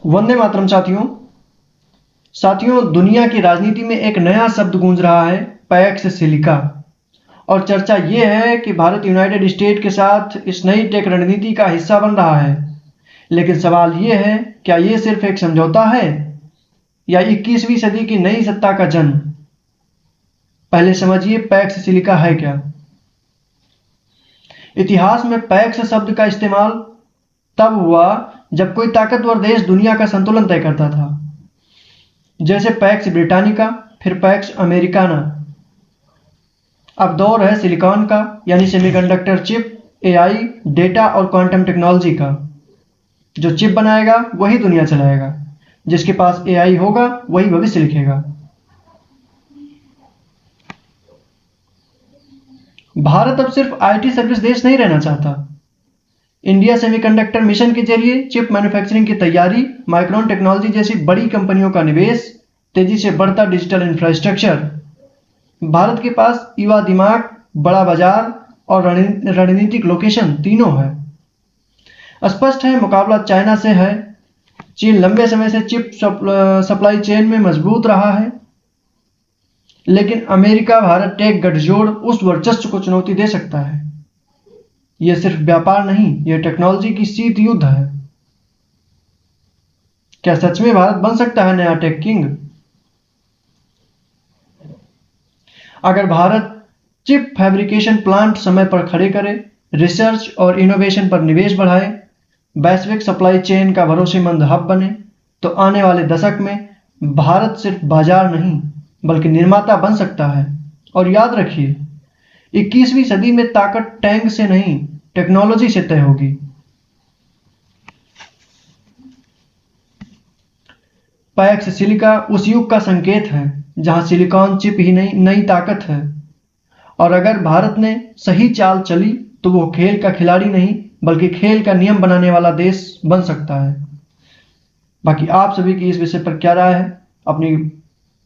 वंदे मातरम साथियों, दुनिया की राजनीति में एक नया शब्द गूंज रहा है, पैक्स सिलिका। और चर्चा ये है कि भारत यूनाइटेड स्टेट के साथ इस नई टेक रणनीति का हिस्सा बन रहा है। लेकिन सवाल ये है, क्या ये सिर्फ एक समझौता है या 21वीं सदी की नई सत्ता का जन्म? पहले समझिए पैक्स सिलिका है क्या। इतिहास में पैक्स शब्द का इस्तेमाल तब हुआ जब कोई ताकतवर देश दुनिया का संतुलन तय करता था, जैसे पैक्स ब्रिटानिका, फिर पैक्स अमेरिकाना। अब दौर है सिलिकॉन का, यानी सेमीकंडक्टर चिप, एआई, डेटा और क्वांटम टेक्नोलॉजी का। जो चिप बनाएगा वही दुनिया चलाएगा, जिसके पास एआई होगा वही भविष्य लिखेगा। भारत अब सिर्फ आईटी सर्विस देश नहीं रहना चाहता। इंडिया सेमीकंडक्टर मिशन के जरिए चिप मैन्युफैक्चरिंग की तैयारी, माइक्रोन टेक्नोलॉजी जैसी बड़ी कंपनियों का निवेश, तेजी से बढ़ता डिजिटल इंफ्रास्ट्रक्चर। भारत के पास युवा दिमाग, बड़ा बाजार और रणनीतिक लोकेशन तीनों है। स्पष्ट है मुकाबला चाइना से है। चीन लंबे समय से चिप सप्लाई चेन में मजबूत रहा है, लेकिन अमेरिका भारत टेक गठजोड़ उस वर्चस्व को चुनौती दे सकता है। यह सिर्फ व्यापार नहीं, यह टेक्नोलॉजी की शीत युद्ध है। क्या सच में भारत बन सकता है नया टेक किंग? अगर भारत चिप फैब्रिकेशन प्लांट समय पर खड़े करे, रिसर्च और इनोवेशन पर निवेश बढ़ाए, वैश्विक सप्लाई चेन का भरोसेमंद हब बने, तो आने वाले दशक में भारत सिर्फ बाजार नहीं बल्कि निर्माता बन सकता है। और याद रखिए, 21वीं सदी में ताकत टैंक से नहीं, टेक्नोलॉजी से तय होगी। पैक्स सिलिका उस युग का संकेत है जहां सिलिकॉन चिप ही नई ताकत है। और अगर भारत ने सही चाल चली तो वो खेल का खिलाड़ी नहीं बल्कि खेल का नियम बनाने वाला देश बन सकता है। बाकी आप सभी की इस विषय पर क्या राय है, अपनी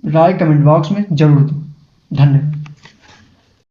राय कमेंट बॉक्स में जरूर दो। धन्यवाद।